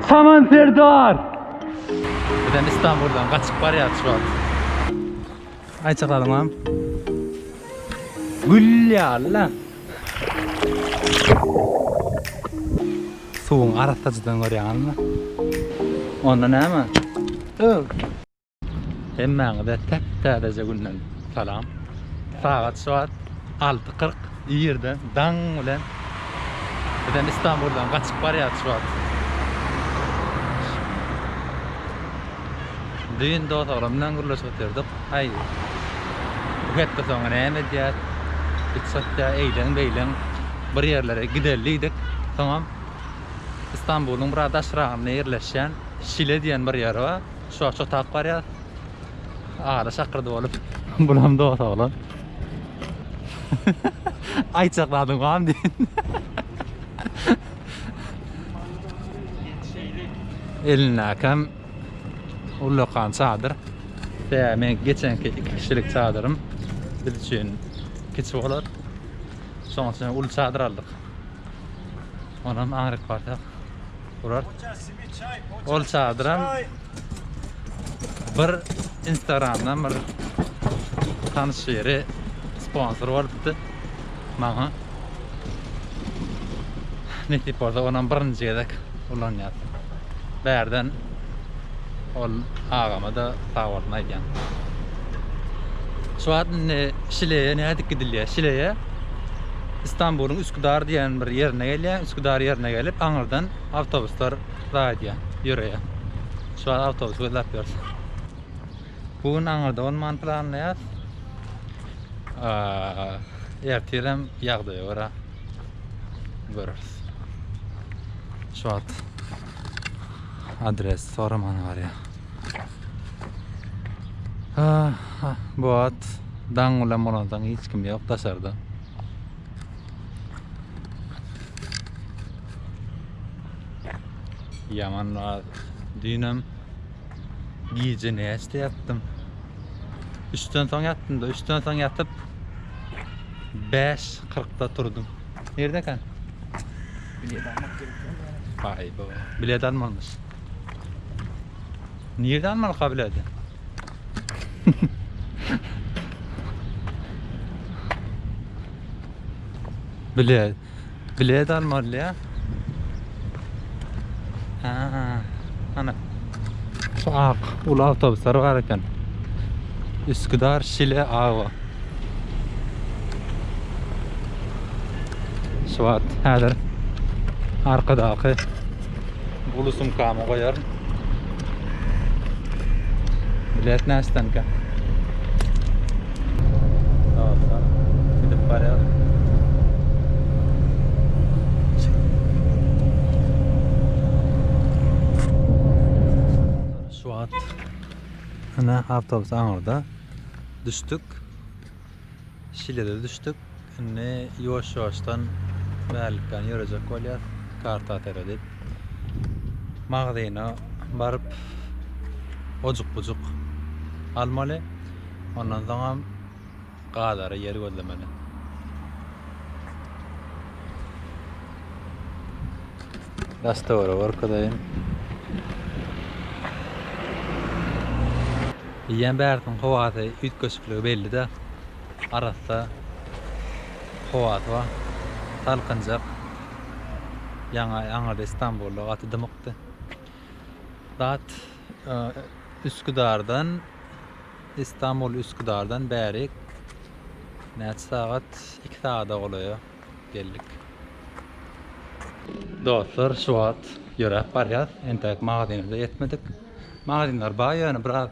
Saman Serdar! Giden İstanbuldan kaçıp var ya şu an. Ayçakladım am. Gül ya Allah. Suğun arasacıdan görüyorsun mı? Onda ne mi? Hemen de tek tədəcə gündən salam. Sagat şu an 6:40 yerdə dan bilen Giden İstanbuldan kaçıp var ya şu an. Düğün dostlarımdan gurulaş götürdük. Hay. Bu hepsi sonra ne diyet? İçsatya eğlen beylen bir yerlere giderliydik. Tamam. İstanbul'un burada aşırağında yerleşen Şile diyen bir yer var. Şu an çotak var ya. Ağla şakırdı olup. Bulam dost oğlan. Ayçakladım ağam deyin. Eline akam Ulukan çadır. Ve ben geçenki 2 kişilik çadırım. Bir için küçük olur. Sonra ulu çadır aldık. Onun ağrık var da. Burar. Ulu çadırım. Bir Instagram'dan bir tanış yeri sponsor oldu. Bana. Ne tip orada onun birinci yedek ulan yaptı. Birden ol ağama da sağolma ekan. Şu an Şile'ye ne gidiliyor? Şile'ye İstanbul'un Üsküdar diyen bir yerine geliyor. Üsküdar yerine gelip Ankara'dan awtobuslar radyo yürüyor. Şu an awtobus yapıyoruz. Bugün Ankara'da olman planlayız. Ertelem yağdı ora. Görürüz. Şu an adres soraman var ya. Bu at dangulan molandan hiç kim yok dışarıda. Yaman var. Dünüm Gezenius'ta yattım. 3'ten sonra yattım da 3'ten sonra yatıp 5:40'da durdum. Nerede kan? Bilet almak gerekiyor. Vay be. Bilet almamış. Nerede almalı kabilede? Bilet almalı ya. Ana. Soğuk. Ulu awtobuslar var ekan. Üsküdar, Şile, Ağva. Şu an hazır. Arkadaki bulu sumkamı koyarım. Bilet nesden ki? Dostlar, gidip barayalım. Şu an ana avtobus Ankara'da düştük. Şile'de düştük. Ne yavaş-yavaştan belki yürüyecek olyaz. Karta teredip. Mağdayına barıp ocuk almalı. Ondan sonra kadarı yeri gözlemeli. Dostlar arkadayım. Yiyen berden havatı ütköşüklüğü belli de arasında havat var. Talkıncak. Yangar İstanbul'da gaty dymykdy. Dat Üsküdar'dan İstanbul Üsküdar'dan berdik. Näçe sagat 2 saat oluyor geldik. Dostlar şu an yürep barýar. Entek magazynda yetmedik. Magazynlar baýany biraz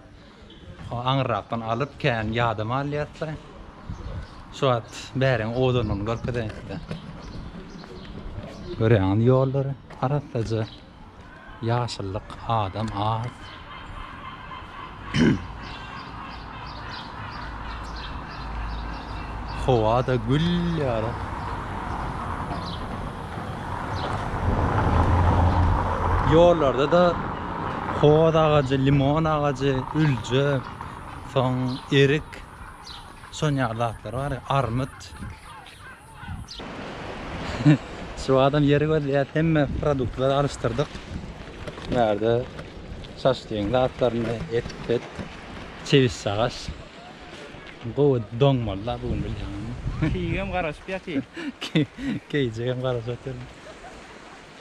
aňyrakdan alyp kän ýadym alýatlar. Şu an bäriň odunyny görkezdi. Görýän ýollary arasaca ýaşyllyk adam az. Howada gül ýara. Ýollarda da howad agacı, limon agacı, ülje, soň erik, soň ýaglatlar bar, armut. Şu adam yeri var ya, hemme produktlar alıştırdık. Nerede? Saçlayın atlarını et çeviz sağas. Bu donmalı bugün bilýän. Kiyigem garaşyp ýaty. Keyjegem garaşyp ýaty.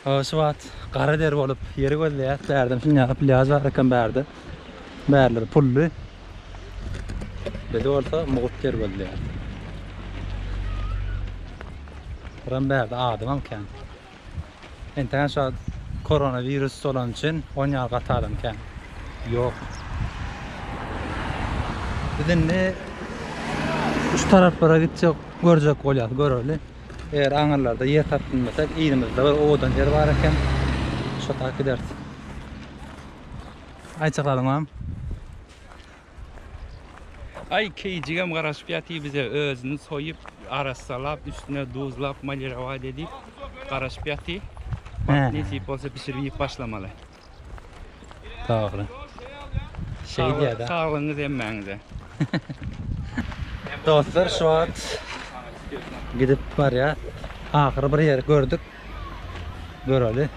O şuwat gara der bolup ýeri gözleýär. Berdim şuňa plyaj bar eken berdi. Berler pully. Bede bolsa mugut yer gözleýär. Buran berdi adamam ken. Enten şu koronavirüs olan için 10 ýyl gatarym ken. Yok. Bizde şu taraflara gidecek, görecek bolýar, göreli. Eğer aňarlarda yer tapylmasak, ýerimizde bir odan yer bar eken, şo tak eder. Aýçakladyňam. Ay kiyigem garaşyp ýaty bize özüni soýup, arasalap, üstüne duzlap, malirawa edip garaşyp ýaty. Nesip bolsa pişirip başlamaly. Tagry. Şey diýär-de. Saglygyňyz emmäňize. Dostlar şu an gidip var ya, ahir bir yer gördük. Göreli.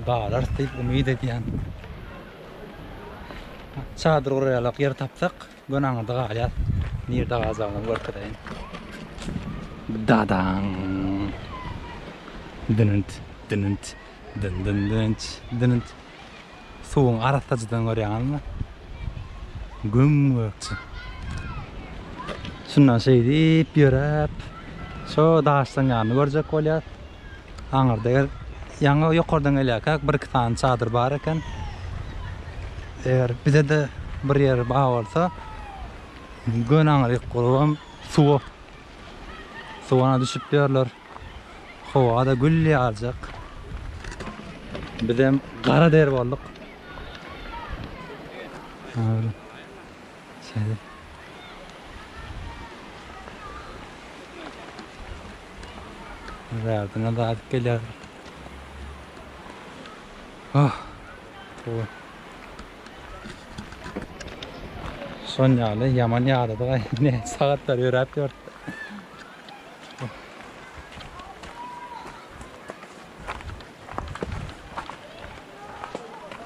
Galar deyip umid edýän. Çadır guraýalyk yer tapsak, gönaňyzda galýar. Nirde gazagyny görkedeýin. Dadang. Dınınt, dınınt, dın dın dınç, dınınt. Suwun aratajydan görýänmi? Güm gökçü. Şundan şey deyip ýörep, şo daşdan ýanyny görjek bolýar. Aňyrda ýaňy ýokardan gelýär, bir iki tane çadır bar eken. Eger bize de bir yer bar bolsa, gönaňy ýokarym suw. Suwana düşüp ýörler. Hava da gülli alacak. Bizim kara der bolduk. Şeyde. Verdine daha gelýär. Ah. Bu. Son ýaly ýaman ýağdy. Ne sagatlar ýörep ýördi.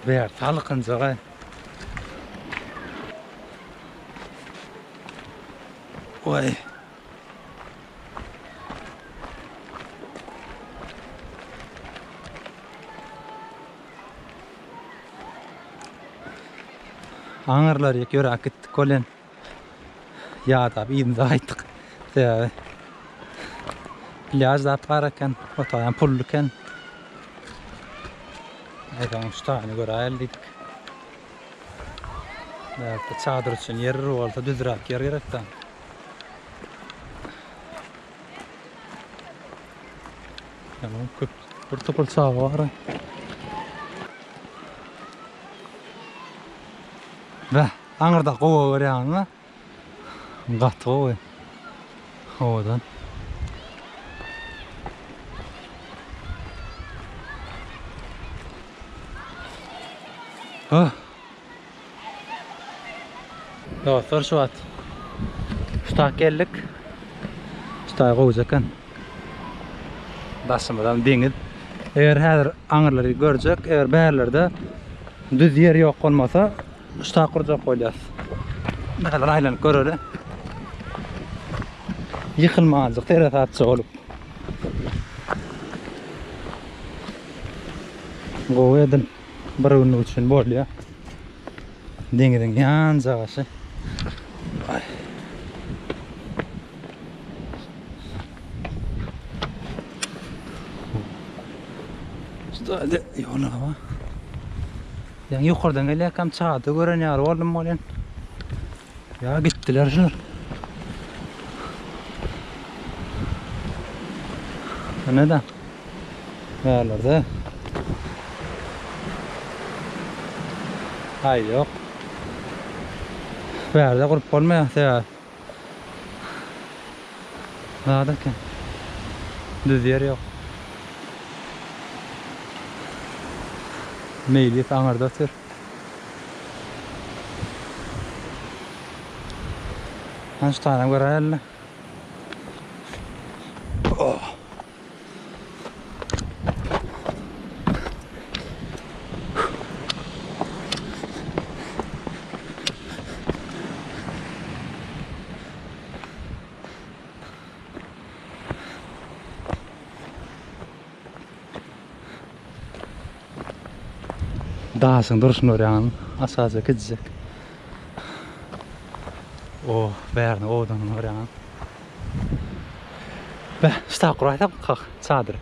Ver talykynjaga. Oy. Aňyrlar ýöre akit kolen. Ýa-da biýimde aýtdyk. Täze. Plyajda bar eken, otaýan pully eken. Aydan şutany göräýeldik. Näde çadır üçin yer bolsa düzrak yer gerekdi. Tamam, köp bir topal çağı var. Ve aňyrda gowa görýänmi? Gaty gowy. Odan. Ah. Dostlar şu at. Şutak geldik. Şutak gowajakan. Daşymadan deňiz. Eger häzir aňyrlary görjek, eger bärlerde düz yer ýok bolmasa, şutak kurjak bolýar. Näler aýlanyp göreli. Ýykylmazlyk terasatçy bolup. Gowa edin. Bir gün üçün bolýar. Deňiziň ýan jagasy. Ay. Stade ýola ba. Ýa ýokardan gelýär kam çaýdy görenýär boldum bolen. Ya gittiler şunlar. Neden? Nerelerde? Hayır yok. Berde kurup olmaya ya. Nerede ki? Düz yer yok. Meyli aňyrda otur. Şu tane görelim. Daşyň duruşyny görýän aşağı gidecek. O, bärini odan görýän. Be, sta qurayda kalk, çadır.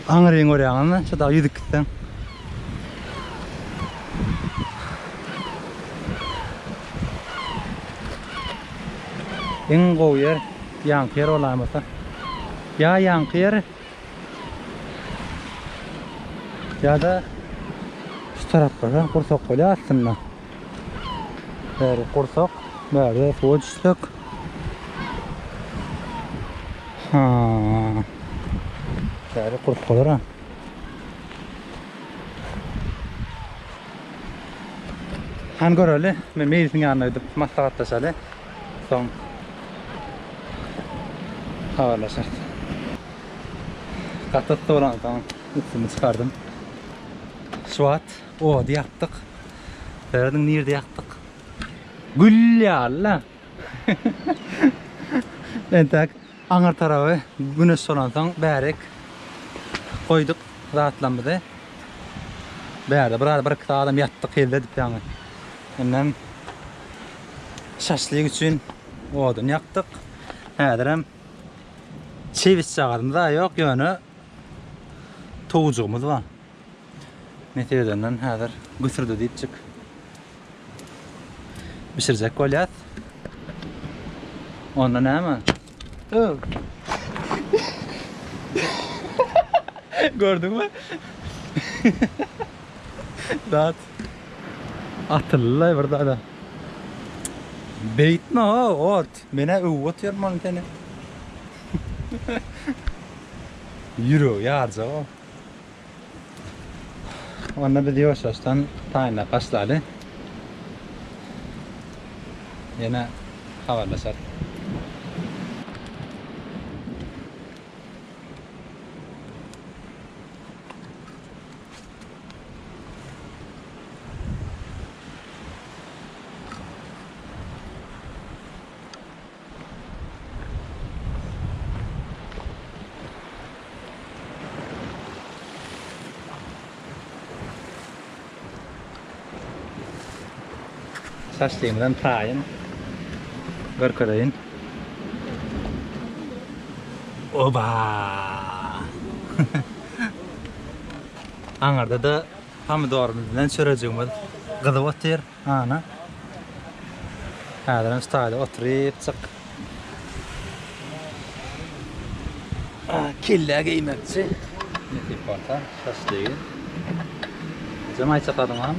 Aňyryň görýän, şu da ýüdük gitden. Eň gowy yer, ýanky yer bolamasa. Ya ýanky yer. Ya da şu tarafga kursak bolýar aslında. Bäri kursak, bäri düşdük. Ha. Bäri kursak bolar ha. Han göreli, men meyilsiň ýanyna gidip maslahatlaşaly. Soň habarlaşar. Gatatda bolan tamam. Üstüni çıkardım. Şuat, o yaptık. Berdin nerede yaktık? Gül ya Allah. Entek aňar tarafı güneş solansan bärek koyduk, rahatlanmadı. Bärde bir iki adam yattık elde dip ýany. Ondan şaşlyk üçin odun yaktık. Häzirem çeviş çağırdım da yok ýöne toğucugumuz var. Netereden häzir götürdi diýipçik. Pişirjek bolýar. Onda näme? Gördüňmi? Dat. Atylly birde da. Beytme ha, ot. Mene öwet ýerman tene. Yürü, ýarja o. Onda biz ýoşaşdan taýynla başlaly. Ýene habarlaşar. Saçlığımdan tayin. Görköreyin. Oba! Aňarda da pomidorumyz bilen çörejigimiz gyzyp otyr. Ana. Häzir staýda oturyp çyk. Kille giýmekçi. Netip barta, saçlygy. Jamaý çatadyňam.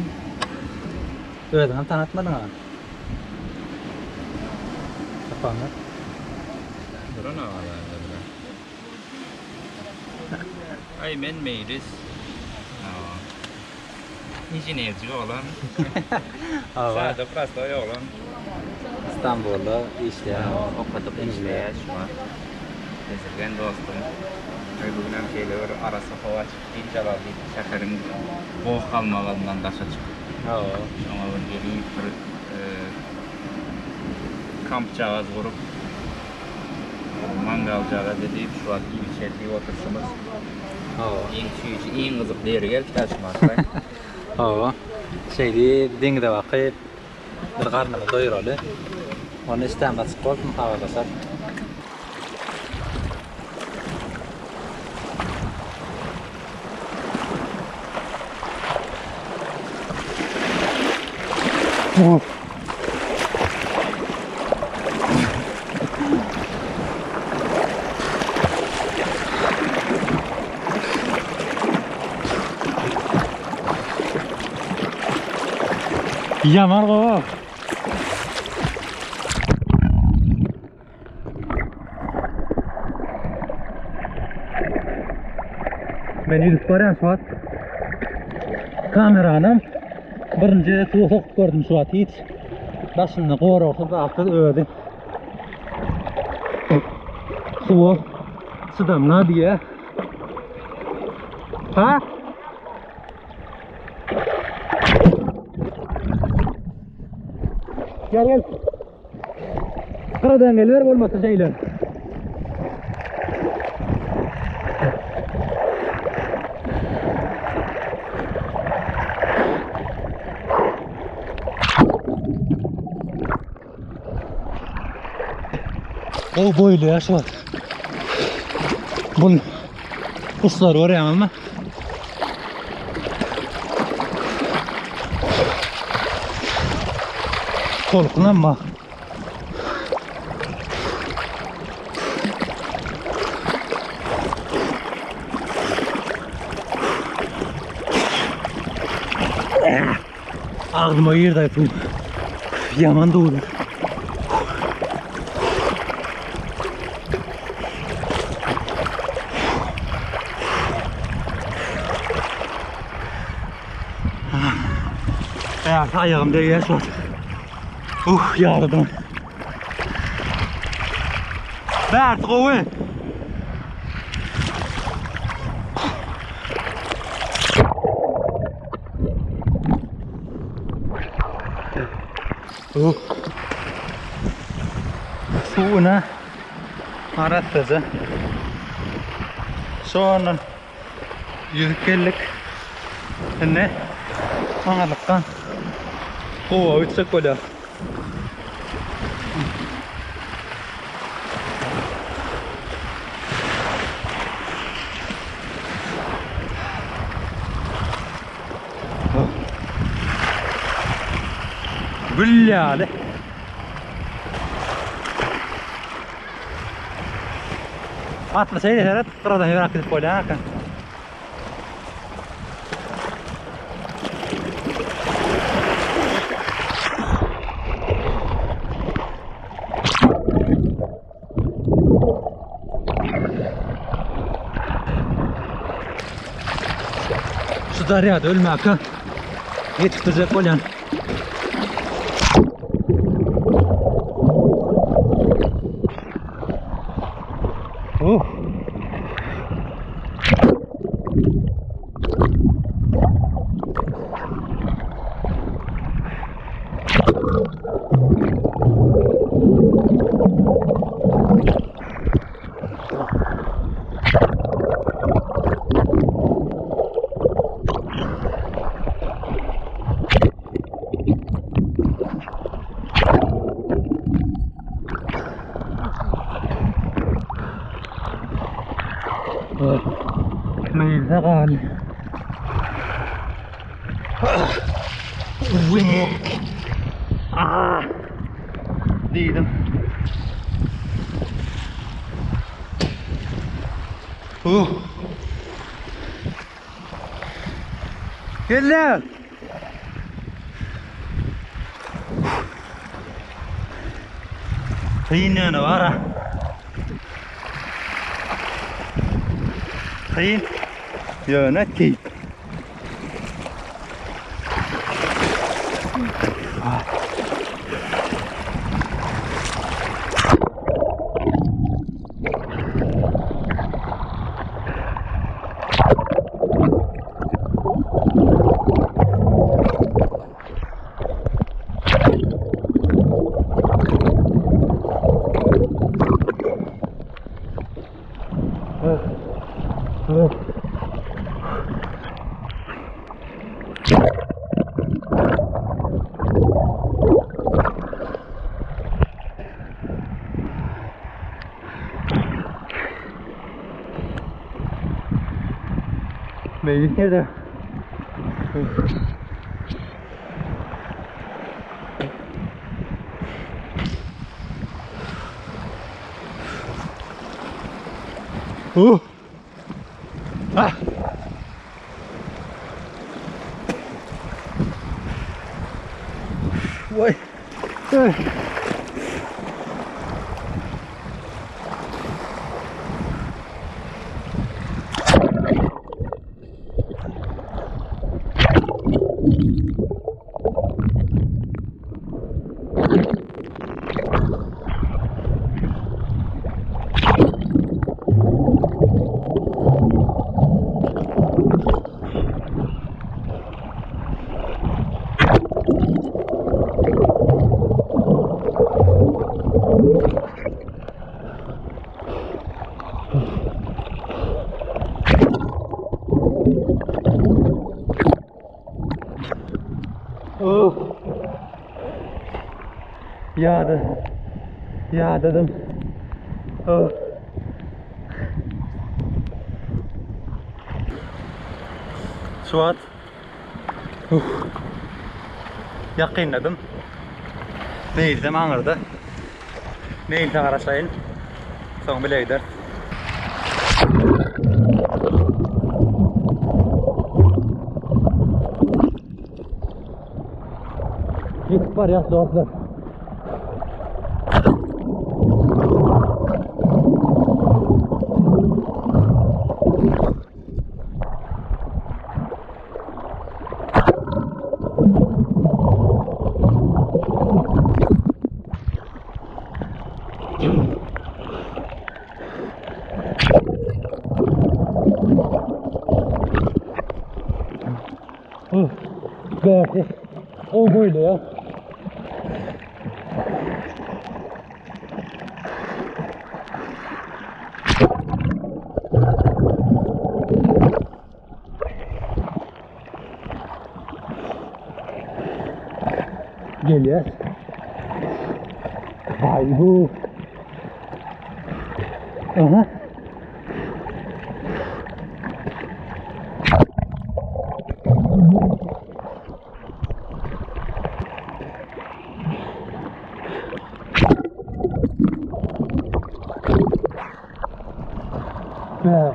Özüňi tanatmadyň ha. Tapanlar. Durana wala. Ay men meyris. İnjenerci olan. Sade prastoy olan. İstanbulda işleyen, Okutup işleyen şu an. Gezegen dostum. Bugün hem şeyler arası hava çıktı. Cevabı şekerin boğ kalmalarından daşa çıktı. Şuna gelip bir kamp çağız kurup mangal çağı dedip şu an iyi bir çetliği oturuşumuz. En kızık değeri gel taşımak. Şeydi dengde vakit bir karnını doyuralı. Onu istemez koltum havalasar. Yaman o. Ben yürüyüp barayam şu an. Kameranım birinci soğuk gördüm şu an hiç. Başını qoruqsuz altı öldü. Soğuk sıdamla diye. Ha? Gel gel. Karadan geliver olmasa şeyler. O boylu yaşavat. Bunun uslar var ya ama. Korkunanma. Ağzıma yer de yapayım. Yaman doğru. Evet, ayağımda yer var. Yardım. Bert, kovu. Suuna arattı. Sonra Gyzyklyk ne? Angalıktan kova uçsak ola. Güllale. Atla seyir ederek kıradan yörak edip koyla kan. Şu daryada ölme kan. Yetiştirecek koylan. Sagat. Değdim. Gel lan. Kıyın ne var ha? Kıyın. Yönetim. Meclis nerede? Ah! Vay! Yağdı. Yağ dedim. Şuat. Yakınladım. Neydi mağırdı. Neydi araşayın. Son bile gider. Yıkık var ya dostlar. Berdik. O böyle ya. Geliyor. Vay bu. Aha.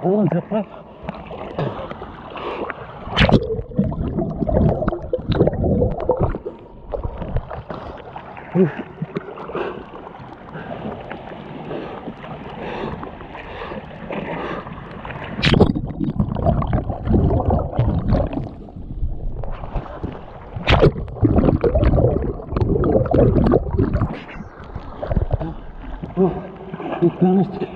Oğlum zıpla. Yıklanmıştık.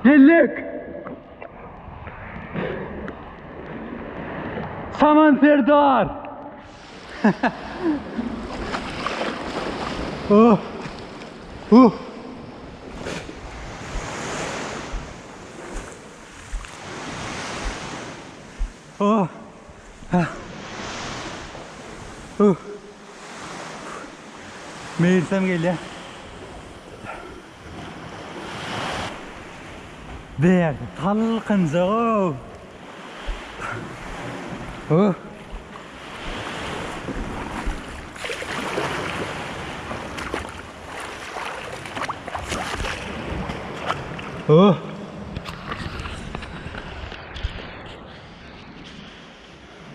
Geldik. Saman Serdar. Oh. Oh. Meğersem geliyor. Değerli talqınca o.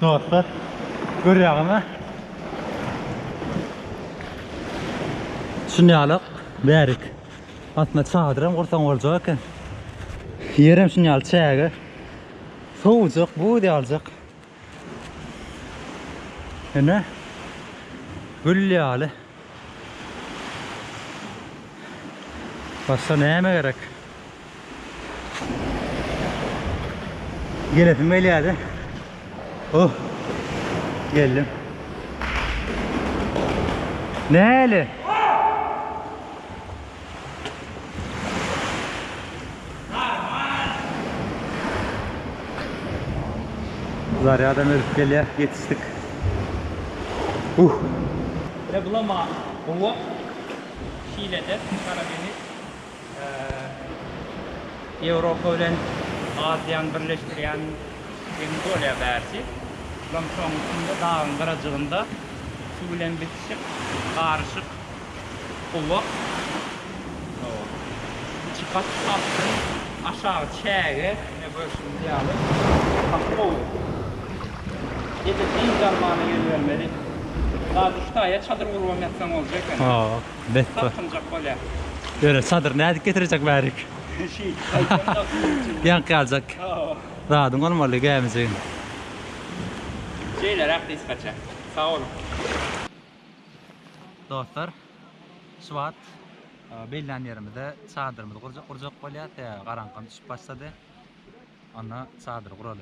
Dostlar, görüyorsunuz. Şunu alıp berdik. Aslında çadırım kursan olacak ekan. Yerim şunu alıp çayı. Soğucuk bu diye alacak. Ne? Gül alı. Başka neyime gerek? Geletim böyle hadi. Oh. Geldim. Neyli? Zarya'dan ölüp geliyor, yetiştik. Ve bulama bu Şile'de Karadeniz Avrupa ile Asya'nı birleştiren Anadolu'ya versi. Bulam sonuçta dağın kıracığında su ile bitişik, karışık, kuvvet. Çıkat attın, aşağı çeğe, ne böyle şimdi alıp, kapı olur. Yedi zamanı geliyor. Daha düştüğe çadır vurmam yatsam olacak. Bet bu. Satınacak böyle. Böyle çadır ne getirecek berdik? Yankı alacak. Rahatın olmalı gelmeyeceğin. Şeyler akdayız kaça. Sağ olun. Dostlar, Şubat belirlen yerimizde çadırımızı kuracak böyle karanlık düşüp başladı. Ona çadır kuralım.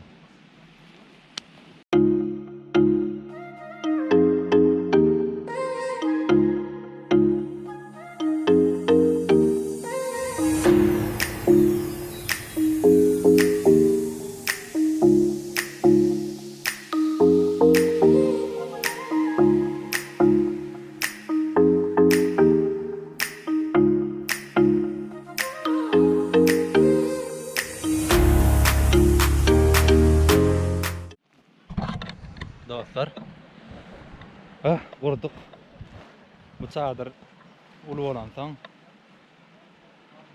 kurduk. Bu çadır ulu olan soň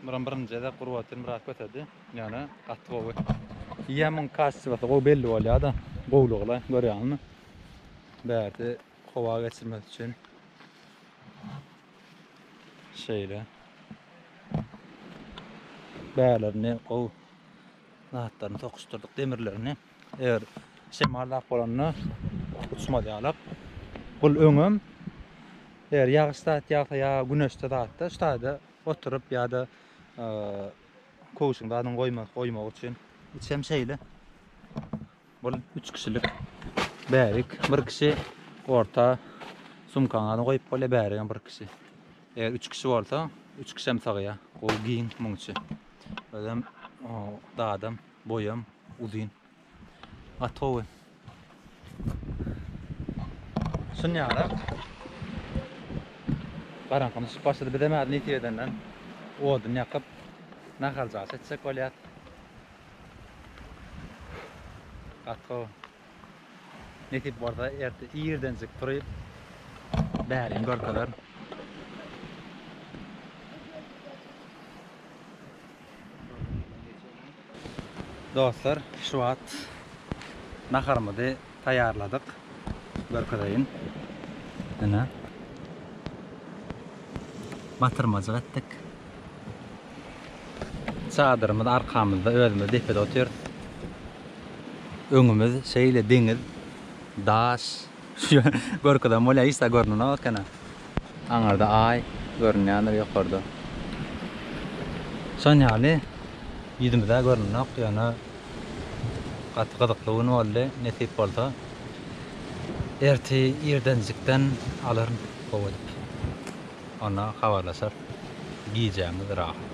birinci de kurwatyn biraz kötedi. Yani gatty bowy. Ýemon kasy bata o belli bolýar da. Gowlugla görýärmi? Bärde howa geçirmek üçin şeýle bärlerini gow natlaryny tokuşdurdyk, demirlerini. Eger şemalap bolanyny uçmadýarlar. Bul öňüm eger ýagşda ýa güneşde datda ştada oturup ýa-da koşuňda adam goýmak üçin içem şeýle. Bul 3 kişilik berdik. Bir kişi orta sumkaňa goýup bolýar bergen bir kişi. Eger 3 kişi bolsa 3 kişi hem sagya. O giň muňçy. Adam dağdım, boyum, uzun. Atowy. Şunýara. Baranqamyz başladı bilemädi näte edenden. Odun ýakyp nahalja etsek bolýar. Atowy. Näte barda erte ýerdenjik turyp bärin görkeler. Dostlar, şu at naharmydy taýarladyk. Görkedeýin. Ana. Batyrmajyk etdik. Çadyrymyz arkamyzda özümüz depede otur. Öňümüz şeýle deňiz, daş. Görkede molya ýysa görnüňe bakana. Aňarda ay görnýändir ýokarda. Şonýaly ýüzümizde görnüňek ýana gaty gyzyklygyny boldy, netip bolsa ertesi ýerdenjikden alyryn gowadyp. Ona habarlaşar. Giyeceğimiz rahat.